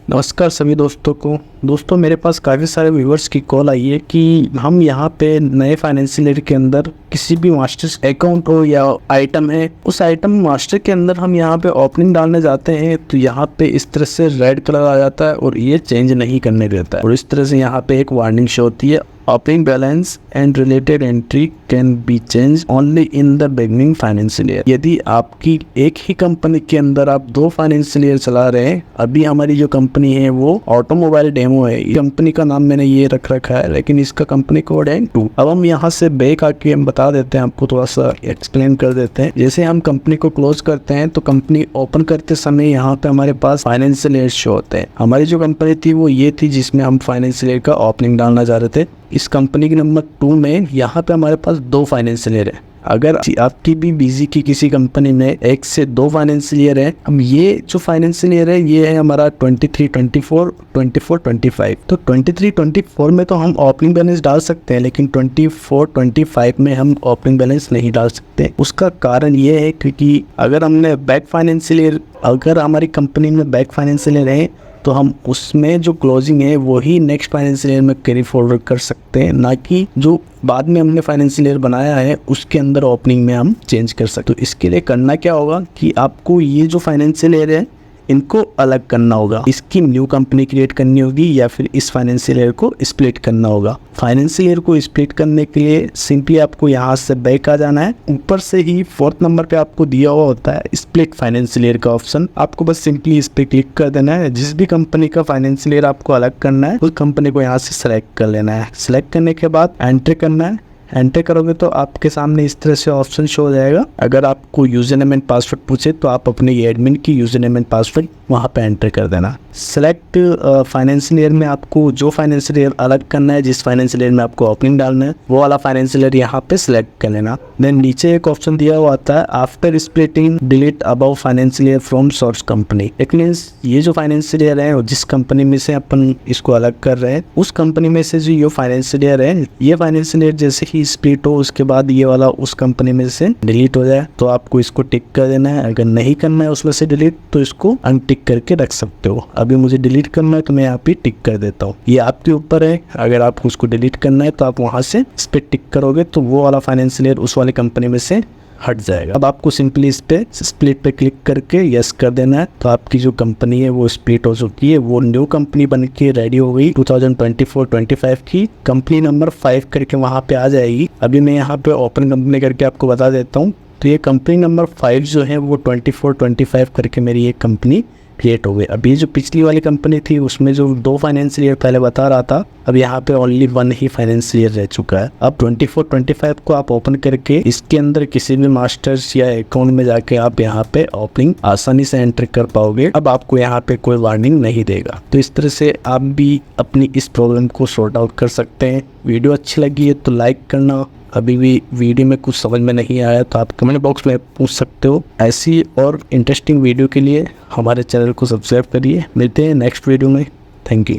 नमस्कार सभी दोस्तों को। दोस्तों मेरे पास काफ़ी सारे व्यूवर्स की कॉल आई है कि हम यहाँ पे नए फाइनेंशियल ईयर के अंदर किसी भी मास्टर्स अकाउंट हो या आइटम है, उस आइटम मास्टर के अंदर हम यहाँ पे ओपनिंग डालने जाते हैं तो यहाँ पे इस तरह से रेड कलर आ जाता है और ये चेंज नहीं करने देता है और इस तरह से यहाँ पे एक वार्निंग शो होती है, opening balance and related entry can be change only in the beginning financial year. यदि आपकी एक ही कंपनी के अंदर आप दो फाइनेंशियल ईयर चला रहे हैं, अभी हमारी जो कंपनी है वो ऑटोमोबाइल डेमो है, कंपनी का नाम मैंने ये रख रखा है लेकिन इसका कंपनी कोड है 2। अब हम यहाँ से बैक आके हम बता देते हैं, आपको थोड़ा सा एक्सप्लेन कर देते हैं। जैसे हम कंपनी को क्लोज करते हैं तो कंपनी ओपन करते समय यहाँ पे हमारे पास फाइनेंशियल ईयर शो होते हैं। हमारी जो कंपनी थी वो ये थी जिसमें हम फाइनेंशियल ईयर का ओपनिंग डालना चाह रहे थे। इस कंपनी के नंबर 2 में यहाँ पे हमारे पास 2 फाइनेंशियल ईयर है। अगर आपकी भी बिजी की किसी कंपनी में 1 से 2 फाइनेंशियल ईयर है, हम ये जो फाइनेंशियल ईयर है ये है हमारा 23-24, 24-25। तो 23-24 में तो हम ओपनिंग बैलेंस डाल सकते हैं लेकिन 24-25 में हम ओपनिंग बैलेंस नहीं डाल सकते। उसका कारण ये है क्योंकि अगर हमने बैक फाइनेंशियल ईयर, अगर हमारी कंपनी में बैक फाइनेंशियल ईयर है तो हम उसमें जो क्लोजिंग है वही नेक्स्ट फाइनेंशियल ईयर में कैरी फॉरवर्ड कर सकते हैं, ना कि जो बाद में हमने फाइनेंशियल ईयर बनाया है उसके अंदर ओपनिंग में हम चेंज कर सकते। तो इसके लिए करना क्या होगा कि आपको ये जो फाइनेंशियल ईयर है इनको अलग करना होगा, इसकी न्यू कंपनी क्रिएट करनी होगी या फिर इस फाइनेंशियल ईयर को स्प्लिट करना होगा। फाइनेंशियल ईयर को स्प्लिट करने के लिए सिंपली आपको यहाँ से बैक आ जाना है। ऊपर से ही 4th नंबर पे आपको दिया हुआ होता है स्प्लिट फाइनेंशियल ईयर का ऑप्शन, आपको बस सिंपली इस पे क्लिक कर देना है। जिस भी कंपनी का फाइनेंशियल ईयर आपको अलग करना है उस कंपनी को यहाँ से सेलेक्ट कर लेना है। सेलेक्ट करने के बाद एंटर करना है। एंटर करोगे तो आपके सामने इस तरह से ऑप्शन शो हो जाएगा। अगर आपको यूजर नेम एंड पासवर्ड पूछे तो आप अपने एडमिन की यूजर नेम एंड पासवर्ड वहाँ पे एंटर कर देना। सेलेक्ट फाइनेंशियल ईयर में आपको जो फाइनेंशियल ईयर अलग करना है, जिस फाइनेंशियल ईयर में आपको ओपनिंग डालना है वो वाला फाइनेंशियल ईयर यहाँ पे सिलेक्ट कर लेना। देन नीचे एक ऑप्शन दिया हुआ आता है after splitting delete above financial year from source company. It means ये जो फाइनेंशियल ईयर है जिस कंपनी में से अपन इसको अलग कर रहे हैं उस कंपनी में से जो ये फाइनेंशियल ईयर है, ये फाइनेंशियल ईयर जैसे ही स्प्लिट हो उसके बाद ये वाला उस कंपनी में से डिलीट हो जाए तो आपको इसको टिक कर देना है। अगर नहीं करना है उसमें से डिलीट तो इसको अनटिक करके रख सकते हो। अभी मुझे डिलीट करना है तो मैं यहाँ पे टिक कर देता हूँ, ये आपके ऊपर है। अगर आपको उसको डिलीट करना है तो आप वहाँ से इस पे टिक करोगे तो वो वाला फाइनेंशियल ईयर उस वाले कंपनी में से हट जाएगा। अब आपको सिंपली इस पे स्प्लिट पे क्लिक करके यस कर देना है तो आपकी जो कंपनी है वो स्प्लिट हो चुकी है, वो न्यू कंपनी बन के रेडी हो गई। 2024-25 की कंपनी नंबर 5 करके वहाँ पे आ जाएगी। अभी मैं यहाँ पे ओपन कंपनी करके आपको बता देता हूँ। तो ये कंपनी नंबर 5 जो है वो 24-25 करके मेरी ये कंपनी क्रिएट हो गई। अभी जो पिछली वाली कंपनी थी उसमें जो 2 फाइनेंशियल ईयर पहले बता रहा था, अब यहाँ पे ओनली 1 ही फाइनेंशियल ईयर रह चुका है। अब 24-25 को आप ओपन करके इसके अंदर किसी भी मास्टर्स या अकाउंट में जाके आप यहाँ पे ओपनिंग आसानी से एंटर कर पाओगे। अब आपको यहाँ पे कोई वार्निंग नहीं देगा। तो इस तरह से आप भी अपनी इस प्रॉब्लम को सॉर्ट आउट कर सकते हैं। वीडियो अच्छी लगी है तो लाइक करना। अभी भी वीडियो में कुछ समझ में नहीं आया तो आप कमेंट बॉक्स में पूछ सकते हो। ऐसी और इंटरेस्टिंग वीडियो के लिए हमारे चैनल को सब्सक्राइब करिए। मिलते हैं नेक्स्ट वीडियो में। Thank you.